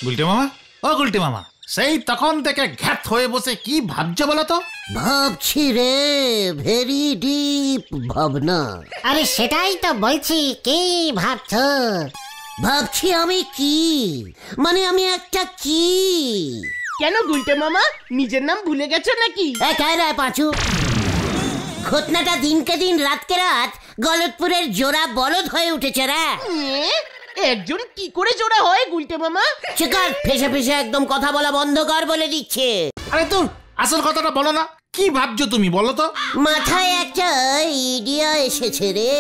গুলটে মামা, ও গুলটে মামা, সেই তখন থেকে ঘ্যাত হয়ে বসে কি ভাবছো বলো তো? ভাবছি রে, ভেরি ডিপ ভাবনা। আরে সেটাই তো বলছি, কি ভাবছো? ভাবছি আমি কি, মানে আমি একটা কি। কেন গুলটে মামা, নিজের নাম ভুলে গেছো নাকি? রে পাঁচু, ঘটনাটা দিনকে দিন রাতকে রাত গলতপুরের জোড়া বলদ হয়ে উঠেছে রে। একজন কি করে জোড়া হয় গুলটে মামা? চিকার ফেসে ফেসে একদম কথা বলা বন্ধ কর বলে দিচ্ছে। আরে তো আসল কথাটা বলো না, কি ভাবছো তুমি বলো তো? মাথায় একটা আইডিয়া এসেছে রে,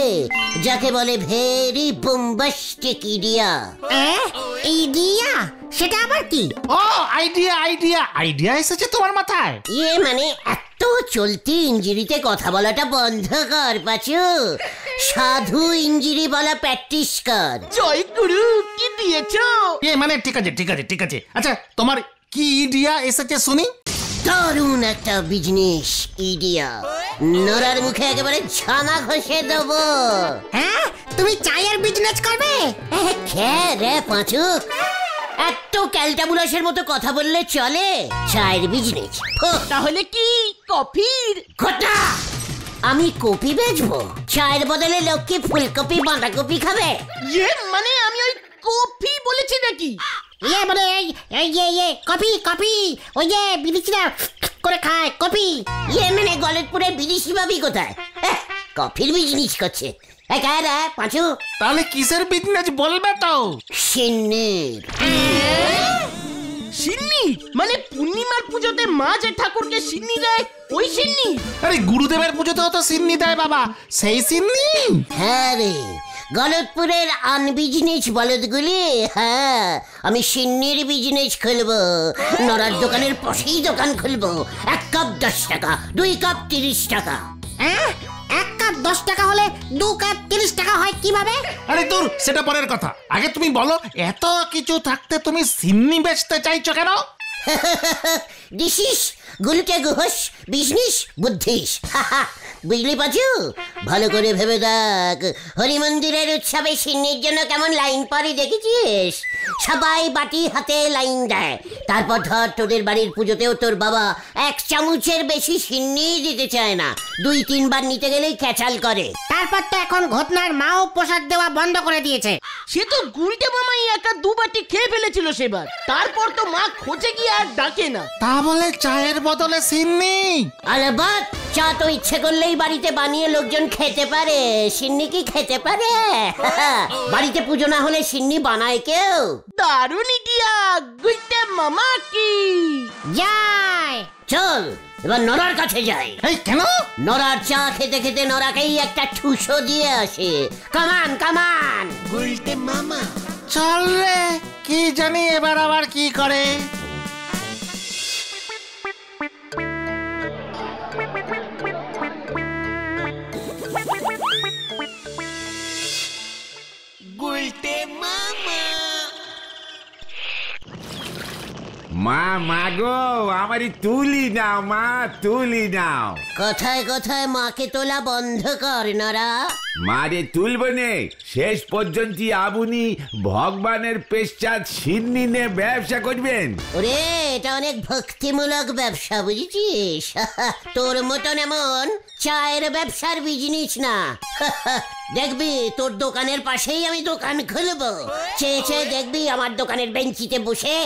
যাকে বলে ভেরি বোম্বাস্টিক ইডিয়া। ইডিয়া? সেটা আবার কি? ও আইডিয়া আইডিয়া আইডিয়া এসেছে তোমার মাথায়? মানে এত চলতি ইঞ্জিরিতে কথা বলাটা বন্ধ কর পাচু, সাধু ইঞ্জিরি বলা প্র্যাকটিস কর। জয় গুরু, কি দিয়েছো? মানে ঠিক আছে ঠিক আছে ঠিক আছে, আচ্ছা তোমার কি আইডিয়া এসেছে শুনি? দারুণ একটা বিজনেস আইডিয়া, নরার মুখে একেবারে ছানা ঘষে দেবো। হ্যাঁ, তুমি চায়ের বিজনেস করবে? হ্যাঁ রে পাঁচু, এত ক্যালটাবুলাসের মতো কথা বললে চলে? চায়ের বিজনেস? তাহলে কি কফির? ঘটা, আমি কপি বেচবো? চায়ের বদলে লোক কি ফুলকপি বাঁধাকপি খাবে? মানে আমি ওই কফি বলেছি নাকি? মানে কফি কফি, ওই যে বিদেশিরা করে খায় কফি। মানে গলতপুরে বিদেশি ভাবি কোথায় কফির বিজনেস করছে? পাঁচু, তাহলে কিসের বিজনেস বলবে তো? সিন্নির। সিন্নি মানে পূর্ণিমার পুজোতে মা যে ঠাকুরকে সিন্নি দেয়, ওই সিন্নি? আরে গুরুদেবের পুজোতেও তো সিন্নি দেয় বাবা, সেই সিন্নি। হ্যাঁ রে, গলতপুরের আনবিজনেস বলদগুলি। হ্যাঁ, আমি সিন্নির বিজনেস খুলবো, নড়ার দোকানের পাশেই দোকান খুলবো। 1 কাপ 10 টাকা, 2 কাপ 30 টাকা। 1 কাপ 10 টাকা হলে 2 কাপ 30 টাকা হয় কিভাবে? আরে দূর, সেটা পরের কথা, আগে তুমি বলো এত কিছু থাকতে তুমি সিন্নি বেচতে চাইছো কেন? This is Gulte গুহস business বুদ্ধিস। বুঝলি পাচু, ভালো করে ভেবে দেখ, হরি মন্দিরের উৎসবে সিন্নির জন্য কেমন লাইন পরে দেখেছিস? সবাই বাটি হাতে লাইন দেয়। তারপর ধর তোদের বাড়ির পুজোতেও তোর বাবা 1 চামচের বেশি সিন্নি দিতে চায় না, 2-3 বার নিতে গেলেই ক্যাচাল করে। তারপর তো এখন ঘটনার মাও প্রসাদ দেওয়া বন্ধ করে দিয়েছে। সে তো গুলটে মামাই একা 2 বাটি খেয়ে ফেলেছিল সেবার, তারপর তো মা খোঁজে গিয়ে আর ডাকে না। তা বলে চায়ের বদলে সিন্নি? আরে বাদ, চা তো ইচ্ছে করলেই বাড়িতে বানিয়ে লোকজন খেতে পারে, সিন্নি কি খেতে পারে? বাড়িতে পুজো না হলে সিন্নি বানায় কেউ? দারুণ আইডিয়া গুলটে মামা কি। যাই চল এবার নরার কাছে যাই। এই কেন? নরার চা খেতে খেতে নরাকেই একটা ঠুসো দিয়ে আসে। কামান কামান। গুলটে মামা চল রে, কি জানি এবার আবার কি করে। গুলটে মামা। মা গো, আমারই তুলি নাও মা, তুলি নাও। কথায় কথায় মাকে তোলা বন্ধ কর নরা। মারে তুলবো নে, শেষ পর্যন্ত আপনি ভগবানের পেশাদ সিন্নি নে ব্যবসা করবেন। ওরে, এটা অনেক ভক্তিমূলক ব্যবসা, বুঝেছিস? তোর মতন এমন চায়ের ব্যবসার বিজনেস না। দেখবি তোর দোকানের পাশেই আমি দোকান খুলবো। চেয়ে চেয়ে দেখবি আমার দোকানের বেঞ্চিতে বসে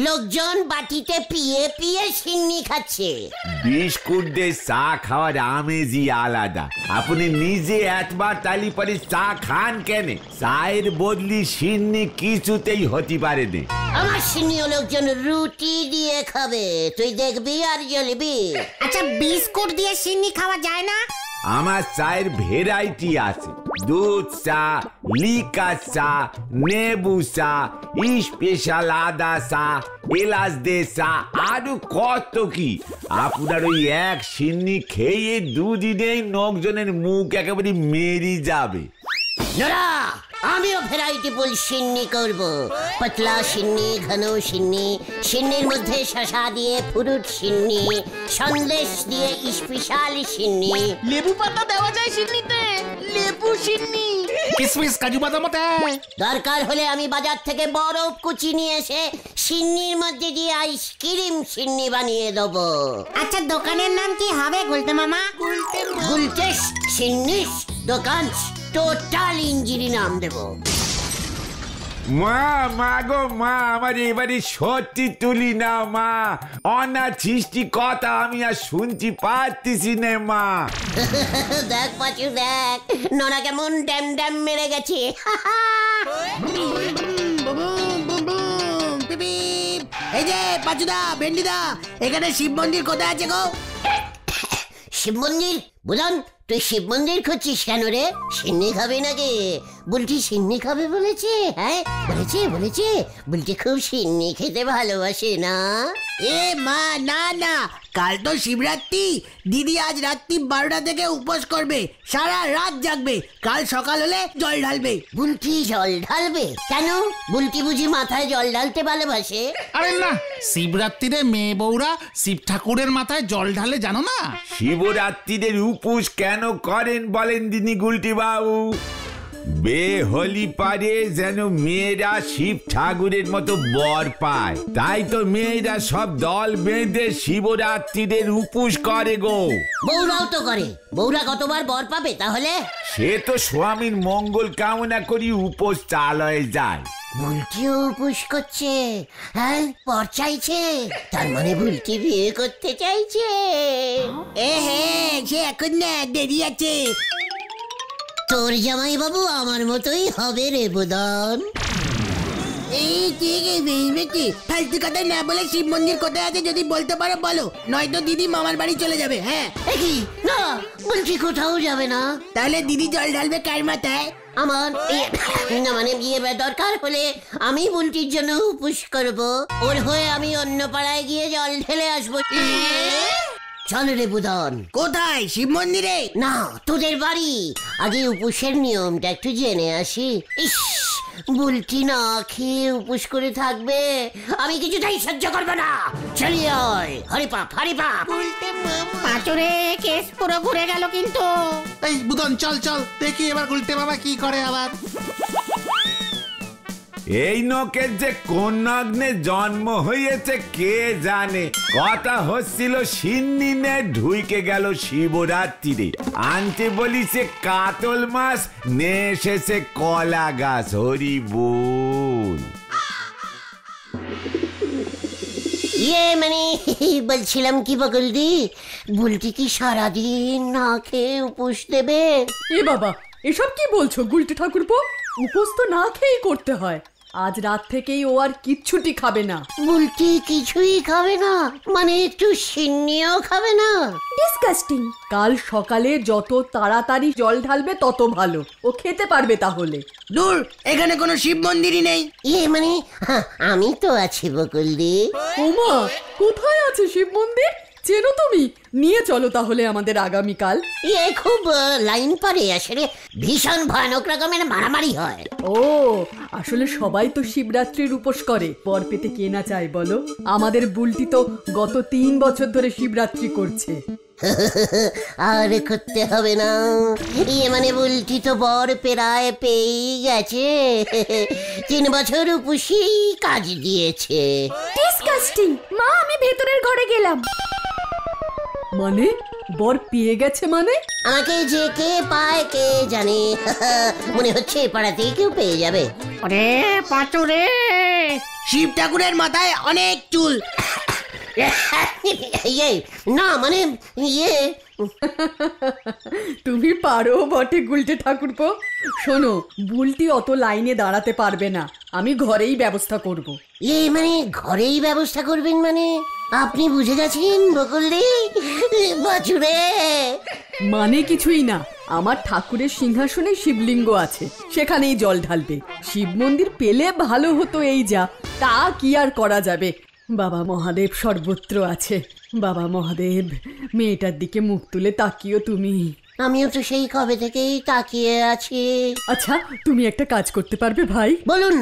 লোকজন বাটিতে পিয়ে পিয়ে সিন্নি খাচ্ছে। বিস্কুট দিয়ে চা খাওয়ার আমেজই আলাদা। আপনি নিজে একবার তালি পরে চা খান কেন? চায়ের বদলি সিন্নি কিছুতেই হতে পারে না। আমার সিন্নিও লোকজন রুটি দিয়ে খাবে, তুই দেখবি আর জ্বলবি। আচ্ছা, বিস্কুট দিয়ে সিন্নি খাওয়া যায় না? আমার চায়ের ভেরাইটি আছে, দুধ চা, লিকার চা, নেবু চা, স্পেশাল আদা চা, এলাচ দে চা, আরো কত কি। আপনার ওই 1 সিন্নি খেয়ে 2 দিনেই লোকজনের মুখ একেবারে মেরি যাবে। আমিও ভ্যারাইটিফুল সিন্নি করব। পাতলা সিন্নি, ঘন সিন্নি, সিন্নির মধ্যে শসা দিয়ে ফ্রুট সিন্নি, সন্দেশ দিয়ে স্পেশাল সিন্নি। লেবু পাতা দেওয়া যায় সিন্নিতে, লেবু সিন্নি। কিসমিস কাজু বাদাম দেয়। দরকার হলে আমি বাজার থেকে বরফ কুচি নিয়ে এসে সিন্নির মধ্যে দিয়ে আইসক্রিম সিন্নি বানিয়ে দেবো। আচ্ছা দোকানের নাম কি হবে গুলটে মামা? গুলটেস সিন্নিস দোকান, টোটাল ইঞ্জিরি নাম দেবো। মা মা গো মা, আমার এবারে সত্যি তুলি না মা, অনাছিষ্টি কথা আমি আর শুনতে পারতেছি না মা। দেখ পাচু দেখ, নোনা কেমন ড্যাম ড্যাম মেরে গেছে। এই যে পাচুদা, ভেন্ডিদা, এখানে শিব মন্দির কোথায় আছে গো? শিব মন্দির? বুধন, তুই শিব মন্দির খুঁজছিস কেন রে? সিন্নি খাবে নাকি? বুলটি সিন্নি খাবে বলেছে? হ্যাঁ বলেছে বলেছে, বুলটি খুব সিন্নি খেতে ভালোবাসে না? এ মা, না না, কাল তো শিবরাত্রি। দিদি আজ রাত্রি 12টা থেকে উপোস করবে, সারা রাত জাগবে, কাল সকাল হলে জল ঢালবে। বুলটি জল ঢালবে কেন? বুলটি বুঝি মাথায় জল ঢালতে ভালোবাসে? আরে না, শিবরাত্রিরে মেয়ে বউরা শিব ঠাকুরের মাথায় জল ঢালে জানো না? শিবরাত্রিদের উপোস কেন করেন বলেন দিনি গুলটি বাবু? বেহলি পারে যেন মেয়েরা শিব ঠাকুরের মতো বর পায়, তাই তো মেয়েরা সব দল বেঁধে শিবরাত্রিদের উপোস করে গো। বউরাও তো করে, বউরা কতবার বর পাবে তাহলে? সে তো স্বামীর মঙ্গল কামনা করি উপোস চালয়ে যায়। বুলটিও উপোস করছে? হ্যাঁ, পর চাইছে, তার মানে বুলটি বিয়ে করতে চাইছে। এ হে, সে এখন না, দেরি আছে। তোর জামাই বাবু আমার মতোই হবে রে বুদন। এই ঠিক আছে, ফালতু কথা না বলে শিব মন্দির কোথায় আছে যদি বলতে পারো বলো, নয়তো দিদি মামার বাড়ি চলে যাবে। হ্যাঁ কি না, বলছি কোথাও যাবে না। তাহলে দিদি জল ঢালবে কার মাথায়? আমার না মানে বিয়ে দরকার হলে আমি বুলটির জন্য উপোস করব, ওর হয়ে আমি অন্য পাড়ায় গিয়ে জল ঢেলে আসবো। চল রে বুদন। কোথায়? শিব মন্দিরে? না, তোদের বাড়ি। আগে উপোসের নিয়মটা একটু জেনে আসি। ইস, বুলটি না খেয়ে উপোস করে থাকবে, আমি কিছুটাই সহ্য করবো না। চলি আয়, হরি পাপ হরি পাপ। পাঁচুরে কেস পুরো ঘুরে গেল কিন্তু। এই বুদন চল চল, দেখি এবার গুলটে বাবা কি করে আবার। এই নকের যে কোন নগ্নে জন্ম হয়েছে কে জানে। কথা হচ্ছিল সিন্নি নে ঢুইকে গেল শিবরাত্রিরে, আনতে বলিছে কাতল মাছ, নে এসেছে কলা গাছ। হরি বল। মানে বলছিলাম কি বকুলদি, বুলটি কি সারাদিন না খেয়ে উপোস দেবে? এ বাবা, এসব কি বলছো গুলটে ঠাকুরপো? উপোস তো না খেয়েই করতে হয়। আজ রাত থেকেই ও আর কিচ্ছুটি খাবে না। বুলটি কিছুই খাবে না মানে একটু সিন্নিও খাবে না? ডিসকাস্টিং। কাল সকালে যত তাড়াতাড়ি জল ঢালবে তত ভালো, ও খেতে পারবে তাহলে। দূর, এখানে কোনো শিব মন্দিরই নেই। মানে আমি তো আছি বকুলদি। ওমা, কোথায় আছে শিব মন্দির? চেনো তুমি? নিয়ে চলো তাহলে আমাদের আগামীকাল। খুব লাইন পরে আসলে ভীষণ ভয়ানক রকমের মারামারি হয়। ও, আসলে সবাই তো শিবরাত্রির উপোস করে, বর পেতে কে না চায় বলো? আমাদের বুলটি তো গত 3 বছর ধরে শিবরাত্রি করছে। আর করতে হবে না, মানে বুলটি তো বর পেরায় পেয়ে গেছে। 3 বছর উপসী কাজ দিয়েছে। ডিসকাস্টিং। মা, আমি ভেতরের ঘরে গেলাম। মানে বর পেয়ে গেছে মানে? আমাকে যে কে পায় কে জানে, মনে হচ্ছে পাড়াতেই কেউ পেয়ে যাবে। ওরে পাঁচুরে, শিব ঠাকুরের মাথায় অনেক চুল। না মানে তুমি পারো বটে গুলটে ঠাকুরপো। শোনো, বুলটি অত লাইনে দাঁড়াতে পারবে না, আমি ঘরেই ব্যবস্থা করব। মানে ঘরেই ব্যবস্থা করবেন মানে? আপনি বুঝে গেছেন বকুলদি বাছুরে? মানে কিছুই না, আমার ঠাকুরের সিংহাসনে শিবলিঙ্গ আছে, সেখানেই জল ঢালবে। শিব মন্দির পেলে ভালো হতো, এই যা, তা কি আর করা যাবে। বাবা মহাদেব সর্বত্র আছে। বাবা মহাদেব, মেয়েটার দিকে মুখ তুলে তাকিও তুমি। আমিও তো সেই কবে থেকেই তাকিয়ে আছি। আচ্ছা তুমি একটা কাজ করতে পারবে ভাই? বলুন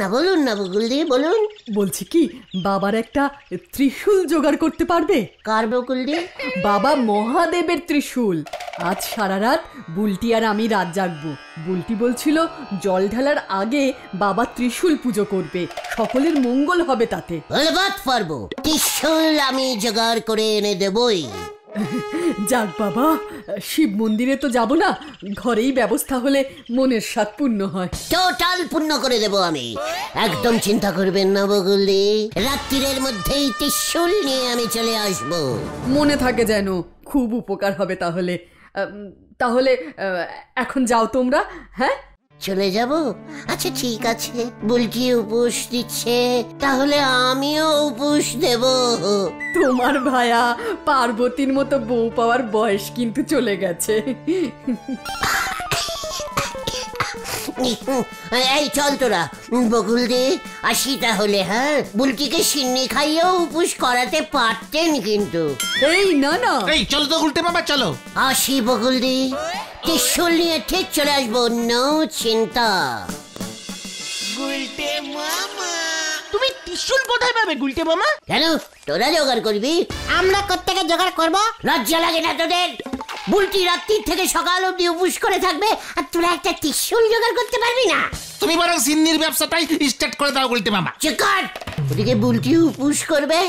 না বকুলদি, বলুন। বলছি কি, বাবার একটা ত্রিশূল জোগাড় করতে পারবে? কার বকুলদি? বাবা মহাদেবের ত্রিশূল। আজ সারা রাত বুলটি আর আমি রাত জাগবো। বুলটি বলছিল জল ঢালার আগে বাবা ত্রিশূল পুজো করবে, সকলের মঙ্গল হবে তাতে। বলবাত পারবো, ত্রিশূল আমি জোগাড় করে এনে দেবই। যাক বাবা, শিব মন্দিরে তো যাব না, ঘরেই ব্যবস্থা হলে মনের স্বাদ পূর্ণ হয়। টোটাল পূর্ণ করে দেব আমি, একদম চিন্তা করবেন না বকুলদি। রাত্রির মধ্যেই ত্রিশূল নিয়ে আমি চলে আসব। মনে থাকে যেন, খুব উপকার হবে তাহলে। তাহলে এখন যাও তোমরা। হ্যাঁ চলে যাব? আচ্ছা ঠিক আছে, বুলটি উপোস দিচ্ছে, তাহলে আমিও উপোস দেব। তোমার ভায়া পার্বতীর মতো বউ পাওয়ার বয়স কিন্তু চলে গেছে। এই চল তোরা, বকুলদি আসি তাহলে। হ্যাঁ, বুলটিকে সিন্নি খাইয়েও উপোস করাতে পারতেন কিন্তু। এই না না, এই চলো তো উল্টে মামা, চলো। আসি বকুলদি, ত্রিশূল নিয়ে ঠিক চলে আসবো, নো চিন্তা। তুমি ত্রিশূল কোথায় পাবে গুলটে মামা? কেন তোরা জোগাড় করবি? আমরা কোত্থেকে জোগাড় করবো? লজ্জা লাগে না তোদের? বুলটি রাত্রির থেকে সকাল অব্দি উপোস করে থাকবে, আর তোরা একটা ত্রিশূল জোগাড় করতে পারবি না? তুমি বরং সিন্নির ব্যবসাটাই স্টার্ট করে দাও উল্টে মামা। চিকার, ওদিকে বুলটি উপোস করবে,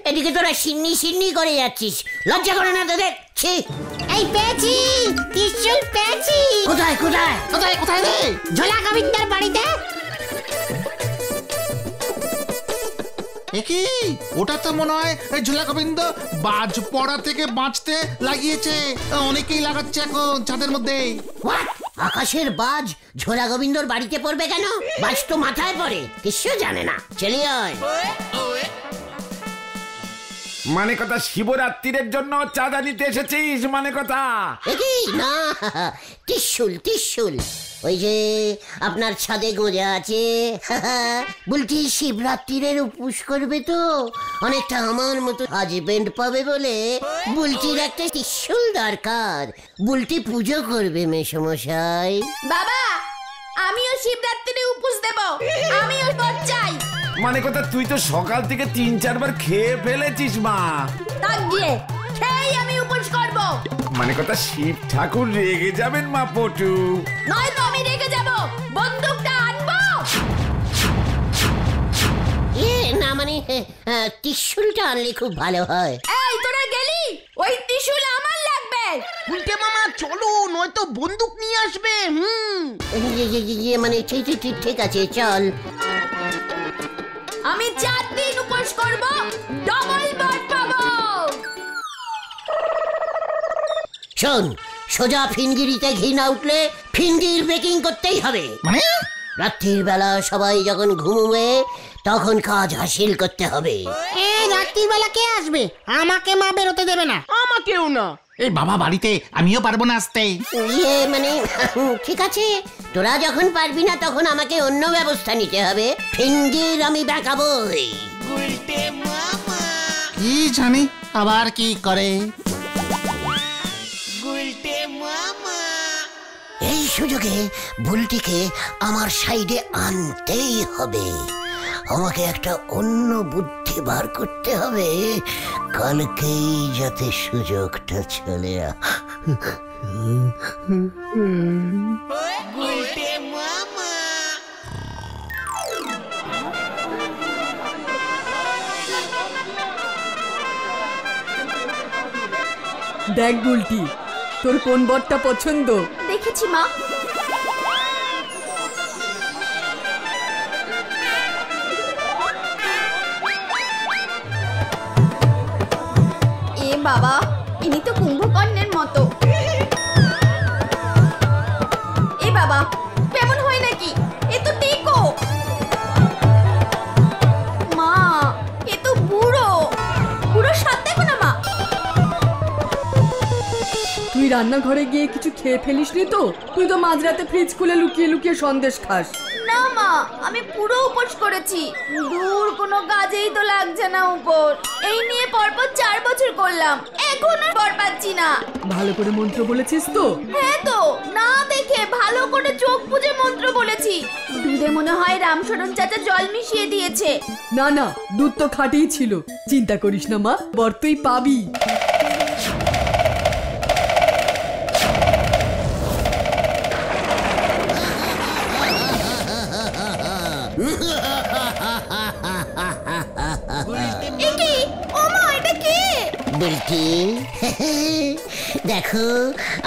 এদিকে তোরা সিন্নি করে যাচ্ছিস। লজ্জা করে না তোদের? ছি! এই পেয়েছি, ত্রিশূল পেয়েছি। কোথায় কোথায়? কোথায় কোথায় রে? ঝোলা গোবিন্দের বাড়িতে। কি ওটা তো মনে হয় ঝোলা গোবিন্দ বাজ পড়া থেকে বাঁচতে লাগিয়েছে। অনেকেই লাগাচ্ছে এখন ছাদের মধ্যে। What? আকাশের বাজ ঝোলা গোবিন্দর বাড়িতে পড়বে কেন? বাজ তো মাথায় পড়ে, কিছু জানে না। চলি আয়। মানে কথা শিবরাত্রির জন্য চাঁদা নিতে এসেছিস? মানে কথা কি না, ত্রিশূল ওই যে আপনার ছাদে গোঁজা আছে। বলছি শিবরাত্রির উপোস করবে তো, অনেকটা আমার মতো হাজবেন্ড পাবে বলে বুলটির একটা ত্রিশূল দরকার। বুলটি পুজো করবে মেসমশাই। বাবা আমিও শিবরাত্রিতে উপোস দেব, আমিও বর চাই। মানে কথা তুই তো সকাল থেকে 3-4 বার খেয়ে ফেলেছিস মা। তাক গিয়ে খেয়েই আমি উপোস করব। মানে কথা শিব ঠাকুর রেগে যাবেন মা পটু। নয় তো আমি রেগে যাব, বন্দুকটা আনবো। না মানে ত্রিশূলটা আনলে খুব ভালো হয়। এই তোরা গেলি, ওই ত্রিশূল আমার লাগবে। গুলটে মামা চলো, নয়তো বন্দুক নিয়ে আসবে। মানে ঠিক আছে চল। আমি 4 দিন উপোস করব, ডবল বর পাবো। শোন, সোজা ফিনগিরিতে ঘি না উঠলে ফিনগির বেকিং করতেই হবে। মানে রাত্রির বেলা সবাই যখন ঘুমোবে তখন কাজ হাসিল করতে হবে। এই রাত্রির বেলা কে আসবে? আমাকে মা বেরোতে দেবে না। আমাকেও না। এই বাবা বাড়িতে, আমিও পারবো না আসতে। মানে ঠিক আছে, তোরা যখন পারবি না তখন আমাকে অন্য ব্যবস্থা নিতে হবে। ফিনগির আমি বেঁকাবই। কি জানি আবার কি করে। এই সুযোগে বুলটিকে আমার সাইডে আনতেই হবে। আমাকে একটা অন্য বুদ্ধি বার করতে হবে, কালকেই যাতে সুযোগটা চলে। দেখ বুলটি, তোর কোন বরটা পছন্দ? দেখেছি মা। এ বাবা, ইনি তো কুম্ভকর্ণের মতো। এ বাবা, কেমন হয় নাকি? এ তো টেকো। মা, এ তো বুড়ো। বুড়োর সাথে দেখো না মা। তুই রান্নাঘরে গিয়ে কিছু খেয়ে ফেলিস নি তো? তুই তো মাঝরাতে ফ্রিজ খুলে লুকিয়ে লুকিয়ে সন্দেশ খাস। না মা, আমি পুরো উপোস করেছি। দূর কোনো কাজেই তো লাগছে না উপর। এই নিয়ে পরপর 4 বছর করলাম, এখনো পর পাচ্ছি না। ভালো করে মন্ত্র বলেছিস তো? হ্যাঁ তো, না দেখে ভালো করে চোখ বুজে মন্ত্র বলেছি। দুধে মনে হয় রামশরণ চাচা জল মিশিয়ে দিয়েছে। না না, দুধ তো খাঁটিই ছিল। চিন্তা করিস না মা, বর তুই পাবি। বুলটি, দেখো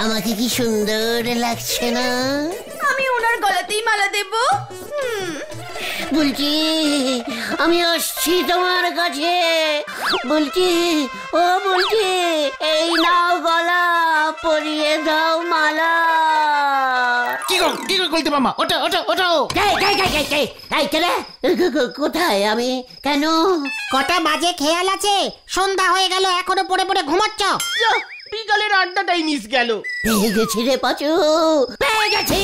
আমাকে কি সুন্দর লাগছে না? আমি ওনার গলাতেই মালা দেব। বুলটি, আমি আসছি তোমার কাছে। বুলটি, ও বুলটি, এই নাও গলা, পরিয়ে দাও মালা। কি গো বলতে মামা? ওটা ওটা ওটাও কোথায় আমি? কেন? কটা বাজে খেয়াল আছে? সন্ধ্যা হয়ে গেল, এখনো পড়ে পড়ে ঘুমাচ্ছ? বিকালের আড্ডাটাই মিস গেল। পেয়ে গেছি রে পাচু, পেয়ে গেছি।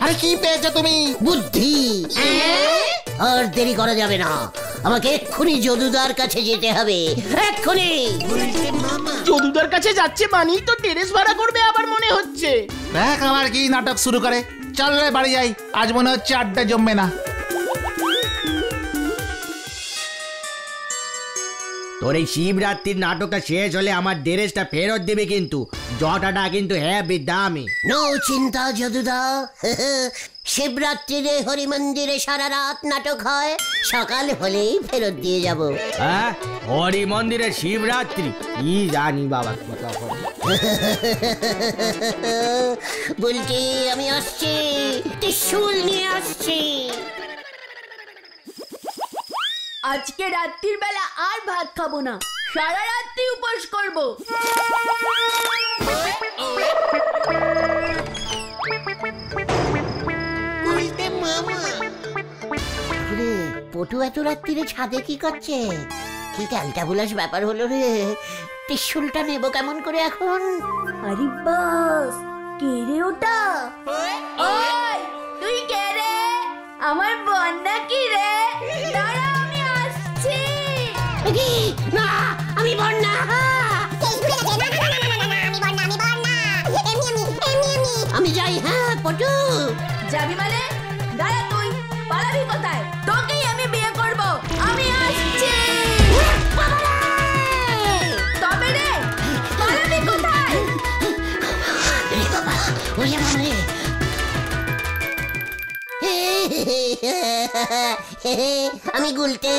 আরে কি পেয়েছো তুমি? বুদ্ধি। আর দেরি করা যাবে না, আমাকে এক্ষুনি যদুদার কাছে যেতে হবে, এক্ষুনি। যদুদার কাছে যাচ্ছে মানেই তো টেরেস ভাড়া করবে আবার মনে হচ্ছে। দেখ আবার কি নাটক শুরু করে। চল রে বাড়ি যাই, আজ মনে হচ্ছে আড্ডা জমবে না। তোর এই শিবরাত্রির নাটকটা শেষ হলে আমার ড্রেসটা ফেরত দেবে, কিন্তু জটাটা কিন্তু হেবি দামি। নো চিন্তা যদুদা, শিবরাত্রিরে হরি মন্দিরে সারা রাত নাটক হয়, সকাল হলেই ফেরত দিয়ে যাব। হ্যাঁ, হরি মন্দিরে শিবরাত্রি কি জানি বাবা কি তখন। বলছি আমি আসছি, ত্রিশূল নিয়ে আসছি। আজকে রাত্রির বেলা আর ভাত খাবো না, সারা রাত্রি উপোস করব। পটু এত রাত্রিরে ছাদে কি করছে? কি ক্যালটাবুলাস ব্যাপার হলো রে। ত্রিশূলটা নেবো কেমন করে এখন? আরে বাস, কে রে ওটা? ওই তুই কে রে? আমার বন্যা কি রে? দাঁড়া, আমি আসছি। না, আমি বন্যা। আমি যাই। হ্যাঁ পটু, যাবি মানে? দাঁড়া, তুই পালাবি কোথায়? তোকেই আমি বিয়ে করব। আমি আসছি। তবে রে, পালাবি কোথায়? ওরে বাবা রে। আমি গুলটে।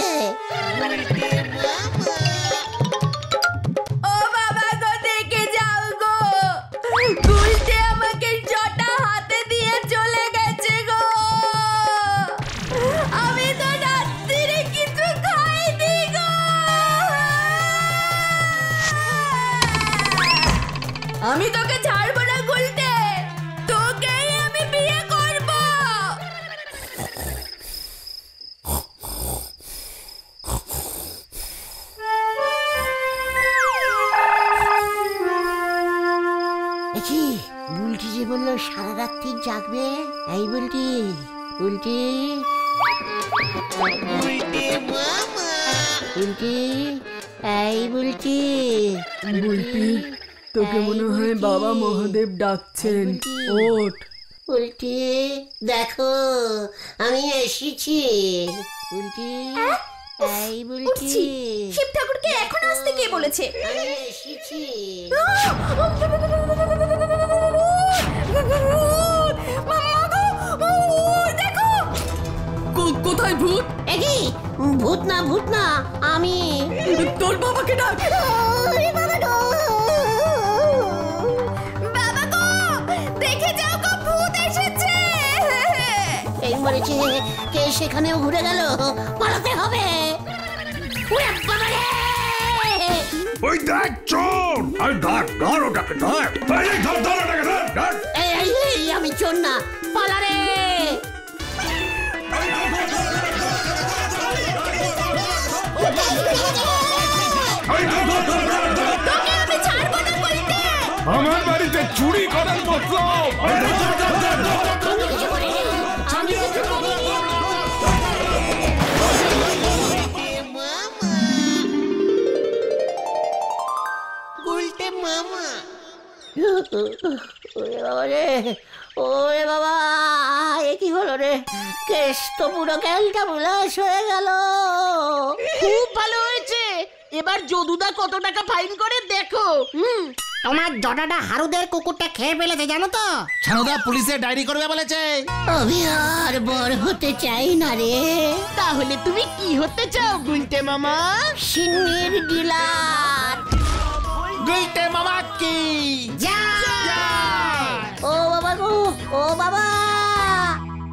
ও বাবা গো, দেখে যাও গো, গুলটে আমাকে জটা হাতে দিয়ে চলে গেছে গো। আমি তো রাত্রিরে কিছু খাইনি গো। আমি তোকে ছাড়বো না গুলটে, তোকেই আমি বিয়ে করব। বুলটি যে বললো সারা রাত্রি জাগবে। এই বুলটি, বুলটি, বুলটি, এই বুলটি। বুলটি, তোকে মনে হয় বাবা মহাদেব ডাকছেন, ওঠ। বুলটি, দেখো আমি এসেছি। বুলটি, এই বুলটি। শিব ঠাকুরকে এখন আসতে কে বলেছে? আমি এসেছি। কোথায় ভূত? একি ভূত না, ভূত না, আমি। তোর বাবাকে ডাক। বাবা গো, দেখে যাও গো, ভূত এসেছে। এই মরেছে, কে সেখানেও ঘুরে গেল, পালাতে হবে। ওই দেখ চোর! আরে ধর ওটাকে, ধর! এই ধর ওটাকে, ধর! এই আমি চোর না, পালা রে। তোকে আমি ছাড়বো না বলতে। আমার বাড়িতে চুরি করার মতলব। ওরে বাবা রে, ওরে বাবা, এ কি হলো রে? কেস তো পুরো ক্যালটা বুলাস হয়ে গেল। খুব ভালো হয়েছে। এবার যদুদা কত টাকা ফাইন করে দেখো। তোমার জটাটা হারুদের কুকুরটা খেয়ে ফেলেছে জানো তো। ছানুদা পুলিশে ডায়েরি করবে বলেছে। আমি আর বড় হতে চাই না রে। তাহলে তুমি কি হতে চাও গুলটে মামা? সিন্নির ডিলার। গুলটে মামা কি যা ও বাবা গো, ও বাবা,